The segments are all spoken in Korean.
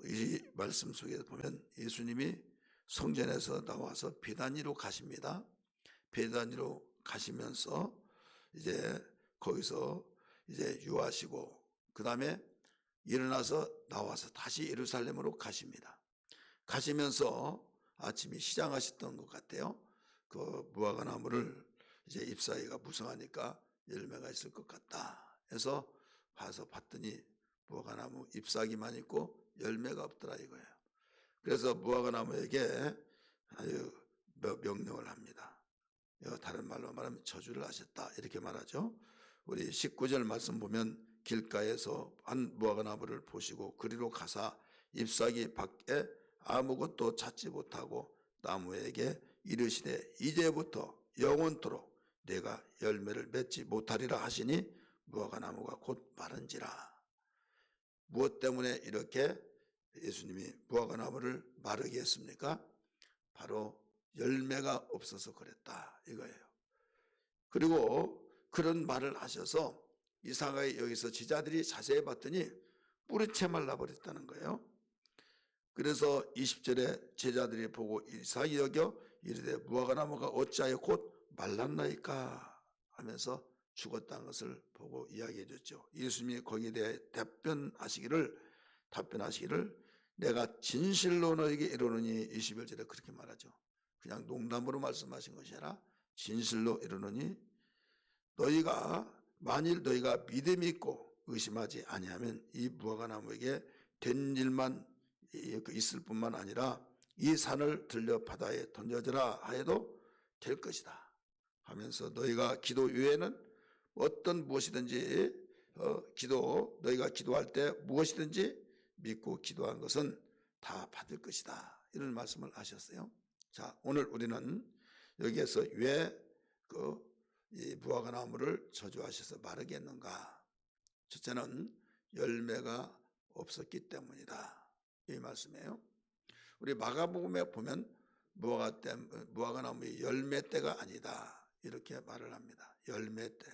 이 말씀 속에 보면 예수님이 성전에서 나와서 베다니로 가십니다. 베다니로 가시면서 이제 거기서 이제 유하시고 그 다음에 일어나서 나와서 다시 예루살렘으로 가십니다. 가시면서 아침에 시장하셨던 것 같아요. 그 무화과 나무를 이제 잎사귀가 무성하니까 열매가 있을 것 같다 해서 가서 봤더니 무화과 나무 잎사귀만 있고 열매가 없더라 이거예요. 그래서 무화과 나무에게 아주 명령을 합니다. 다른 말로 말하면 저주를 하셨다 이렇게 말하죠. 우리 19절 말씀 보면 길가에서 한 무화과 나무를 보시고 그리로 가사 잎사귀 밖에 아무것도 찾지 못하고 나무에게 이르시되 이제부터 영원토록 내가 열매를 맺지 못하리라 하시니 무화과 나무가 곧 마른지라. 무엇 때문에 이렇게 예수님이 무화과 나무를 마르게 했습니까? 바로 열매가 없어서 그랬다 이거예요. 그리고 그런 말을 하셔서 이사가의 여기서 제자들이 자세히 봤더니 뿌리채 말라버렸다는 거예요. 그래서 20절에 제자들이 보고 이상히 여겨 이르되 무화과 나무가 어찌하여 곧 말랐나이까 하면서 죽었다는 것을 보고 이야기해 줬죠. 예수님이 거기에 대해 답변하시기를 내가 진실로 너에게 이르노니 21절에 그렇게 말하죠. 그냥 농담으로 말씀하신 것이 아니라 진실로 이르노니 너희가 만일 너희가 믿음이 있고 의심하지 아니하면 이 무화과 나무에게 된 일만 있을 뿐만 아니라 이 산을 들려 바다에 던져져라 하여도 될 것이다 하면서 너희가 기도 외에는 어떤 무엇이든지 너희가 기도할 때 무엇이든지 믿고 기도한 것은 다 받을 것이다 이런 말씀을 하셨어요. 자, 오늘 우리는 여기에서 왜 이 무화과 나무를 저주하셔서 마르게 했는가? 첫째는 열매가 없었기 때문이다 이 말씀이에요. 우리 마가복음에 보면 무화과 나무의 열매 때가 아니다 이렇게 말을 합니다. 열매 때.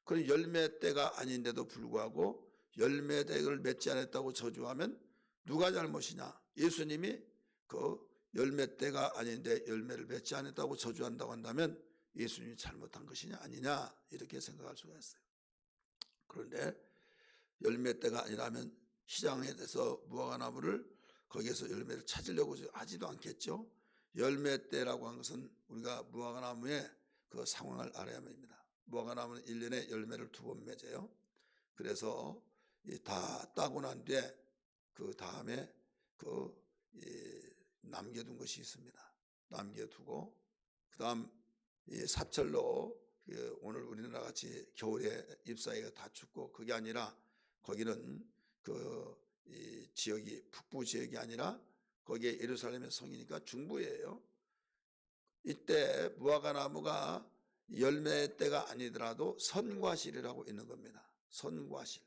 그럼 열매 때가 아닌데도 불구하고 열매 때를 맺지 않았다고 저주하면 누가 잘못이냐? 예수님이 그 열매 때가 아닌데 열매를 맺지 않았다고 저주한다고 한다면 예수님이 잘못한 것이냐 아니냐 이렇게 생각할 수가 있어요. 그런데 열매 때가 아니라면 시장에 대해서 무화과 나무를 거기에서 열매를 찾으려고 하지도 않겠죠. 열매 때라고 한 것은 우리가 무화과 나무의 그 상황을 알아야 합니다. 무화과 나무는 1년에 열매를 2번 맺어요. 그래서 다 따고 난 뒤에 그 다음에 남겨둔 것이 있습니다. 남겨두고 그 다음 사철로 오늘 우리나라 같이 겨울에 잎사귀가 다 죽고 그게 아니라 거기는 이 지역이 북부 지역이 아니라 거기에 예루살렘의 성이니까 중부예요. 이때 무화과 나무가 열매 때가 아니더라도 선과실이라고 있는 겁니다. 선과실.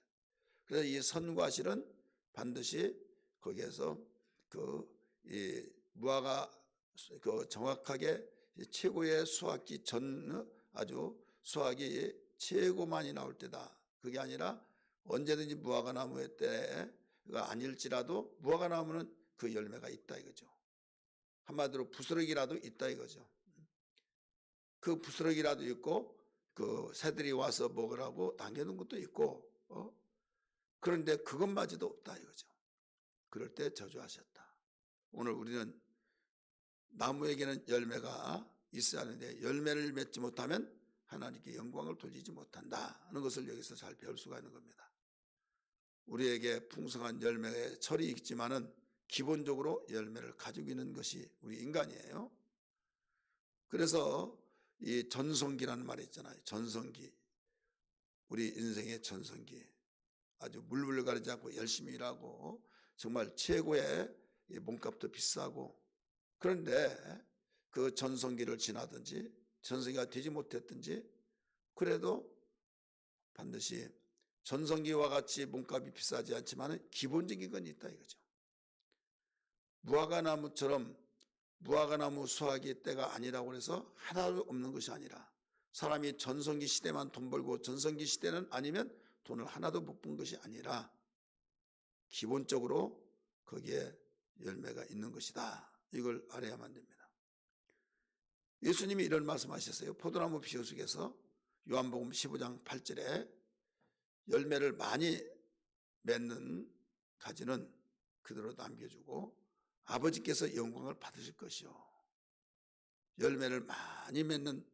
그래서 이 선과실은 반드시 거기에서 이 무화과 정확하게 최고의 수확기 전 아주 수확이 최고 많이 나올 때다. 그게 아니라 언제든지 무화과 나무의 때가 아닐지라도 무화과 나무는 그 열매가 있다 이거죠. 한마디로 부스러기라도 있다 이거죠. 그 부스러기라도 있고 그 새들이 와서 먹으라고 남겨놓은 것도 있고 그런데 그것마저도 없다 이거죠. 그럴 때 저주하셨다. 오늘 우리는 나무에게는 열매가 있어야 하는데 열매를 맺지 못하면 하나님께 영광을 돌리지 못한다 하는 것을 여기서 잘 배울 수가 있는 겁니다. 우리에게 풍성한 열매의 철이 있지만은 기본적으로 열매를 가지고 있는 것이 우리 인간이에요. 그래서 이 전성기라는 말이 있잖아요. 전성기. 우리 인생의 전성기. 아주 물불 가리지 않고 열심히 일하고 정말 최고의 몸값도 비싸고 그런데 그 전성기를 지나든지 전성기가 되지 못했든지 그래도 반드시 전성기와 같이 몸값이 비싸지 않지만 기본적인 건 있다 이거죠. 무화과 나무처럼 무화과 나무 수확의 때가 아니라고 해서 하나도 없는 것이 아니라 사람이 전성기 시대만 돈 벌고 전성기 시대는 아니면 돈을 하나도 못 번 것이 아니라 기본적으로 거기에 열매가 있는 것이다. 이걸 알아야만 됩니다. 예수님이 이런 말씀하셨어요. 포도나무 비유속에서 요한복음 15장 8절에 열매를 많이 맺는 가지는 그대로 남겨주고 아버지께서 영광을 받으실 것이요. 열매를 많이 맺는,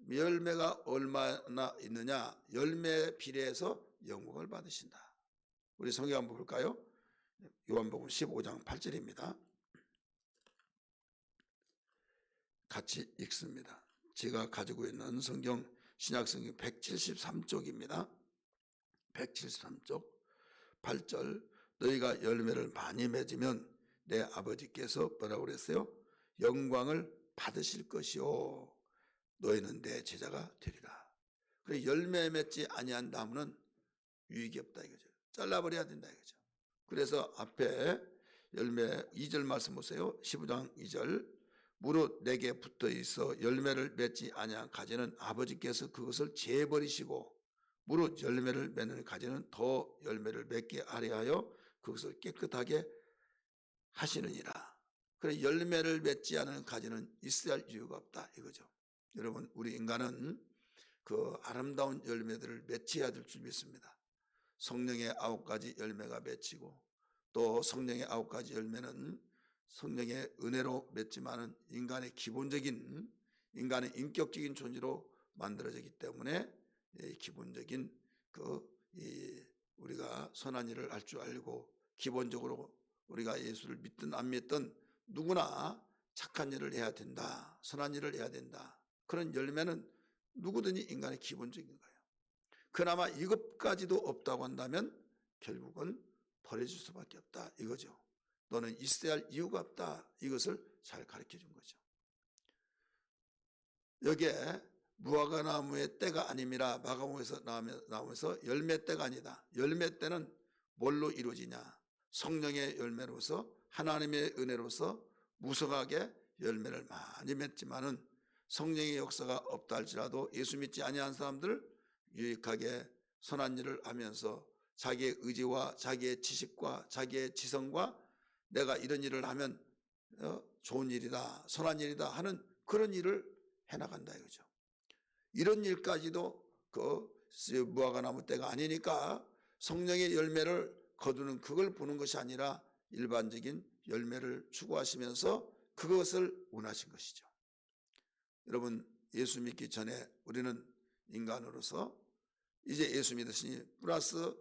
열매가 얼마나 있느냐, 열매에 비례해서 영광을 받으신다. 우리 성경 한번 볼까요? 요한복음 15장 8절입니다. 같이 읽습니다. 제가 가지고 있는 성경 신약성경 173쪽입니다. 173쪽 8절, 너희가 열매를 많이 맺으면 내 아버지께서 뭐라고 그랬어요? 영광을 받으실 것이요 너희는 내 제자가 되리라. 그래, 열매 맺지 아니한 나무는 유익이 없다 이거죠. 잘라버려야 된다 이거죠. 그래서 앞에 열매 2절 말씀 보세요. 15장 2절, 무릇 내게 붙어 있어 열매를 맺지 아니한 가지는 아버지께서 그것을 재버리시고 무릇 열매를 맺는 가지는 더 열매를 맺게 하려 하여 그것을 깨끗하게 하시느니라. 그래, 열매를 맺지 않은 가지는 있어야 할 이유가 없다 이거죠. 여러분, 우리 인간은 그 아름다운 열매들을 맺혀야 될 줄 믿습니다. 성령의 9가지 열매가 맺히고 또 성령의 9가지 열매는 성령의 은혜로 맺지만은 인간의 기본적인, 인간의 인격적인 존재로 만들어지기 때문에 기본적인 우리가 선한 일을 할 줄 알고 기본적으로 우리가 예수를 믿든 안 믿든 누구나 착한 일을 해야 된다, 선한 일을 해야 된다. 그런 열매는 누구든지 인간의 기본적인 거예요. 그나마 이것까지도 없다고 한다면 결국은 버려질 수밖에 없다 이거죠. 너는 있어야 할 이유가 없다. 이것을 잘 가르쳐 준 거죠. 여기에 무화과나무의 때가 아님이라 마가복음에서 나오면서 열매 때가 아니다. 열매 때는 뭘로 이루어지냐? 성령의 열매로서, 하나님의 은혜로서 무성하게 열매를 많이 맺지만은 성령의 역사가 없다 할지라도 예수 믿지 아니한 사람들 유익하게 선한 일을 하면서 자기의 의지와 자기의 지식과 자기의 지성과 내가 이런 일을 하면 좋은 일이다, 선한 일이다 하는 그런 일을 해나간다 이거죠. 이런 일까지도 그 무화과나무 때가 아니니까 성령의 열매를 거두는 그걸 보는 것이 아니라 일반적인 열매를 추구하시면서 그것을 원하신 것이죠. 여러분, 예수 믿기 전에 우리는 인간으로서 이제 예수 믿으시니 플러스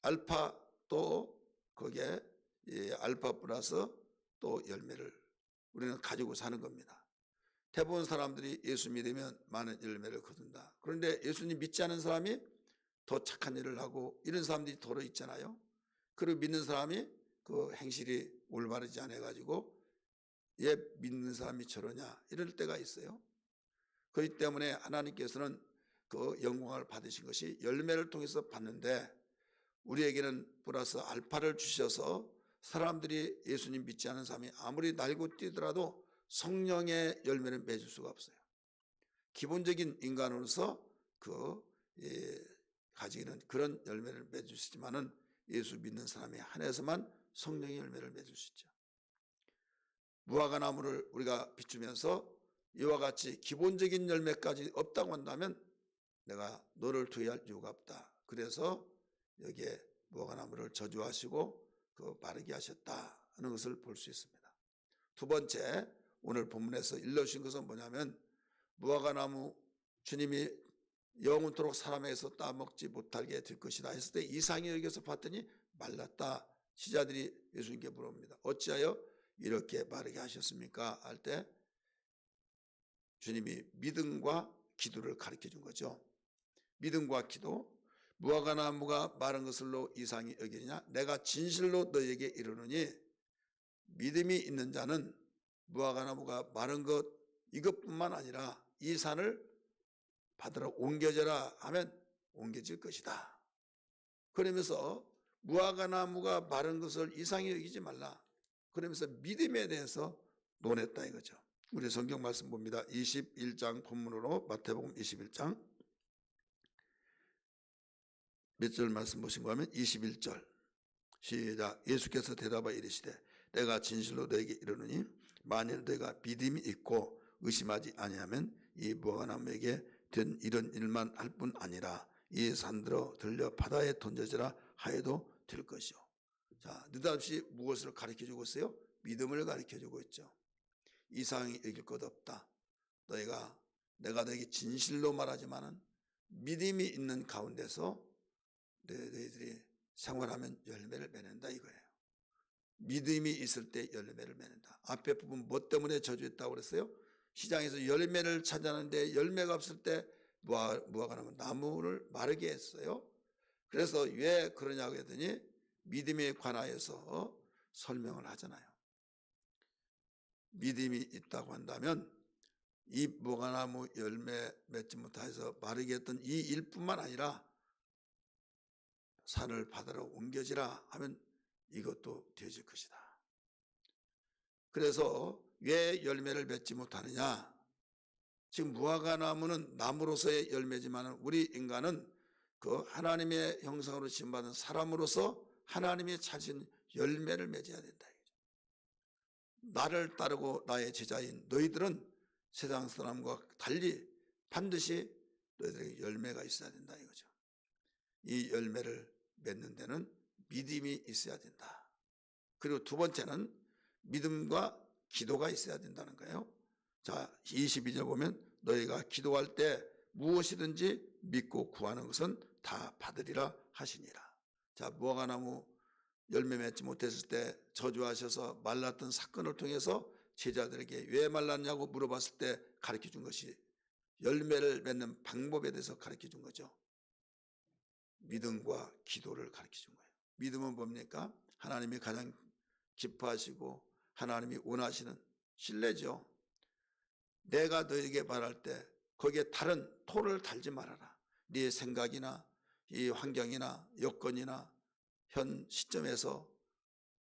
알파 또 거기에 알파 플러스 또 열매를 우리는 가지고 사는 겁니다. 대부분 사람들이 예수 믿으면 많은 열매를 거둔다. 그런데 예수님 믿지 않은 사람이 더 착한 일을 하고 이런 사람들이 더러 있잖아요. 그리고 믿는 사람이 그 행실이 올바르지 않아가지고 얘 믿는 사람이 저러냐 이럴 때가 있어요. 그렇기 때문에 하나님께서는 그 영광을 받으신 것이 열매를 통해서 받는데 우리에게는 플러스 알파를 주셔서 사람들이 예수님 믿지 않은 사람이 아무리 날고 뛰더라도 성령의 열매를 맺을 수가 없어요. 기본적인 인간으로서 가지는 그런 열매를 맺을 수 있지만은 예수 믿는 사람에 한해서만 성령의 열매를 맺을 수 있죠. 무화과나무를 우리가 비추면서 이와 같이 기본적인 열매까지 없다고 한다면 내가 너를 두어야 할 이유가 없다. 그래서 여기에 무화과나무를 저주하시고 바르게 하셨다 하는 것을 볼 수 있습니다. 두 번째, 오늘 본문에서 일러주신 것은 뭐냐면 무화과나무 주님이 영원토록 사람에게서 따먹지 못하게 될 것이다 했을 때 이상히 여기서 봤더니 말랐다. 시자들이 예수님께 물어봅니다. 어찌하여 이렇게 마르게 하셨습니까? 할 때 주님이 믿음과 기도를 가르쳐 준 거죠. 믿음과 기도. 무화과나무가 마른 것을로 이상히 여기느냐? 내가 진실로 너에게 이르노니 믿음이 있는 자는 무화과나무가 마른 것 이것뿐만 아니라 이 산을 받으러 옮겨져라 하면 옮겨질 것이다. 그러면서 무화과나무가 마른 것을 이상히 여기지 말라. 그러면서 믿음에 대해서 논했다 이거죠. 우리 성경 말씀 봅니다. 21장 본문으로 마태복음 21장 몇 절 말씀 보신 거 하면 21절 시작. 예수께서 대답하여 이르시되 내가 진실로 너에게 이르노니 만일 너희가 믿음이 있고 의심하지 아니하면 이 무화과나무에게 된 이런 일만 할 뿐 아니라 이 산들어 들려 바다에 던져지라 하여도 될 것이요. 자, 느닷없이 무엇을 가르쳐주고 있어요? 믿음을 가르쳐주고 있죠. 이상이 이길 것 없다. 내가 너에게 진실로 말하지만은 믿음이 있는 가운데서 너희들이 생활하면 열매를 맺는다 이거예요. 믿음이 있을 때 열매를 맺는다. 앞에 부분 뭐 때문에 저주했다고 그랬어요? 시장에서 열매를 찾았는데 열매가 없을 때 무화과나무 나무를 마르게 했어요. 그래서 왜 그러냐고 했더니 믿음에 관하여서 설명을 하잖아요. 믿음이 있다고 한다면 이 무화과나무 열매 맺지 못해서 마르게 했던 이 일뿐만 아니라 산을 바다로 옮겨지라 하면 이것도 되어질 것이다. 그래서 왜 열매를 맺지 못하느냐? 지금 무화과나무는 나무로서의 열매지만 우리 인간은 그 하나님의 형상으로 지음받은 사람으로서 하나님이 찾은 열매를 맺어야 된다. 나를 따르고 나의 제자인 너희들은 세상 사람과 달리 반드시 너희들에게 열매가 있어야 된다 이거죠. 이 열매를 맺는 데는 믿음이 있어야 된다. 그리고 두 번째는 믿음과 기도가 있어야 된다는 거예요. 자, 22절 보면 너희가 기도할 때 무엇이든지 믿고 구하는 것은 다 받으리라 하시니라. 자, 무화과나무 열매 맺지 못했을 때 저주하셔서 말랐던 사건을 통해서 제자들에게 왜 말랐냐고 물어봤을 때 가르쳐 준 것이 열매를 맺는 방법에 대해서 가르쳐 준 거죠. 믿음과 기도를 가르쳐 준 거예요. 믿음은 뭡니까? 하나님이 가장 기뻐하시고 하나님이 원하시는 신뢰죠. 내가 너에게 말할 때 거기에 다른 토를 달지 말아라. 네 생각이나 이 환경이나 여건이나 현 시점에서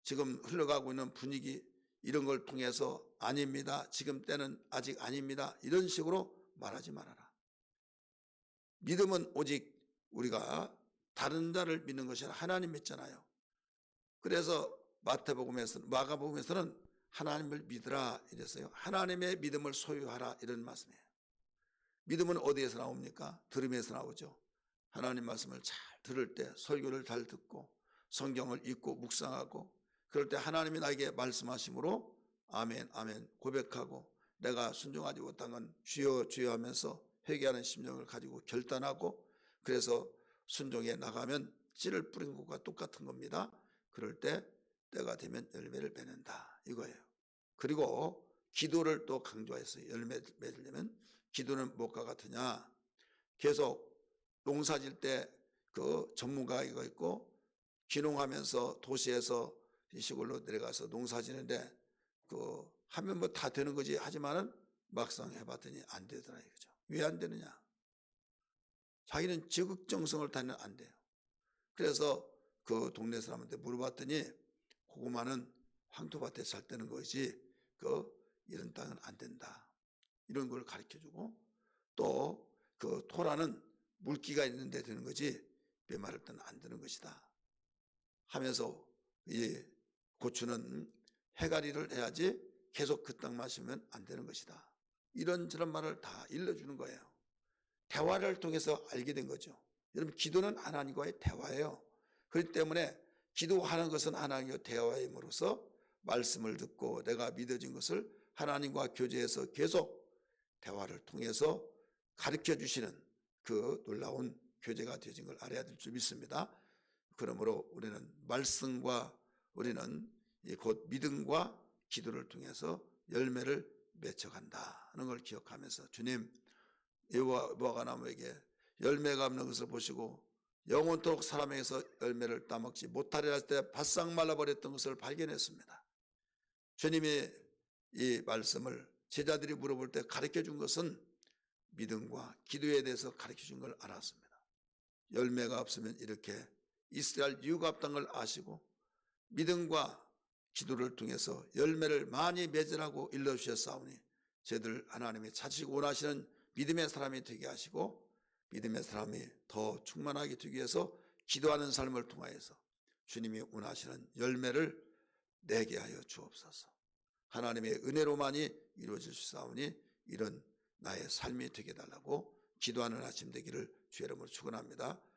지금 흘러가고 있는 분위기 이런 걸 통해서 아닙니다. 지금 때는 아직 아닙니다. 이런 식으로 말하지 말아라. 믿음은 오직 우리가 다른 자를 믿는 것이 아니라 하나님 믿잖아요. 그래서 마가복음에서는 하나님을 믿으라 이랬어요. 하나님의 믿음을 소유하라 이런 말씀이에요. 믿음은 어디에서 나옵니까? 들음에서 나오죠. 하나님 말씀을 잘 들을 때 설교를 잘 듣고 성경을 읽고 묵상하고 그럴 때 하나님이 나에게 말씀하심으로 아멘 아멘 고백하고 내가 순종하지 못한 건 주여 주여 하면서 회개하는 심정을 가지고 결단하고 그래서 순종해 나가면 씨를 뿌린 것과 똑같은 겁니다. 그럴 때 때가 되면 열매를 맺는다 이거예요. 그리고 기도를 또 강조했어요. 열매 맺으려면 기도는 무엇과 같으냐? 계속 농사질 때 그 전문가가 있고 귀농하면서 도시에서 시골로 내려가서 농사지는데 그 하면 뭐 다 되는 거지 하지만은 막상 해봤더니 안 되더라 이거죠. 왜 안 되느냐? 자기는 지극정성을 다하면 안 돼요. 그래서 그 동네 사람한테 물어봤더니 고구마는 황토밭에 잘 되는 것이지 이런 땅은 안 된다. 이런 걸 가르쳐주고 또 그 토라는 물기가 있는데 되는 거지 메마를 때는 안 되는 것이다. 하면서 이 고추는 해가리를 해야지 계속 그 땅 마시면 안 되는 것이다. 이런저런 말을 다 일러주는 거예요. 대화를 통해서 알게 된 거죠. 여러분 기도는 하나님과의 대화예요. 그렇기 때문에 기도하는 것은 하나님과 대화임으로써 말씀을 듣고 내가 믿어진 것을 하나님과 교제해서 계속 대화를 통해서 가르쳐 주시는 그 놀라운 교제가 되어진 걸 알아야 될 줄 믿습니다. 그러므로 우리는 말씀과 우리는 곧 믿음과 기도를 통해서 열매를 맺혀간다는 걸 기억하면서 주님 이 무화과나무에게 열매가 없는 것을 보시고 영원토록 사람에게서 열매를 따먹지 못하려 할 때 바싹 말라버렸던 것을 발견했습니다. 주님이 이 말씀을 제자들이 물어볼 때 가르쳐 준 것은 믿음과 기도에 대해서 가르쳐 준 걸 알았습니다. 열매가 없으면 이렇게 있어야 할 이유가 없다는 걸 아시고 믿음과 기도를 통해서 열매를 많이 맺으라고 일러주셨사오니 저희들 하나님이 찾으시고 원하시는 믿음의 사람이 되게 하시고 믿음의 사람이 더 충만하게 되기 위해서 기도하는 삶을 통하여서 주님이 원하시는 열매를 내게 하여 주옵소서. 하나님의 은혜로만이 이루어질 수 있사오니 이런 나의 삶이 되게 해달라고 기도하는 아침 되기를 주의 이름으로 축원합니다.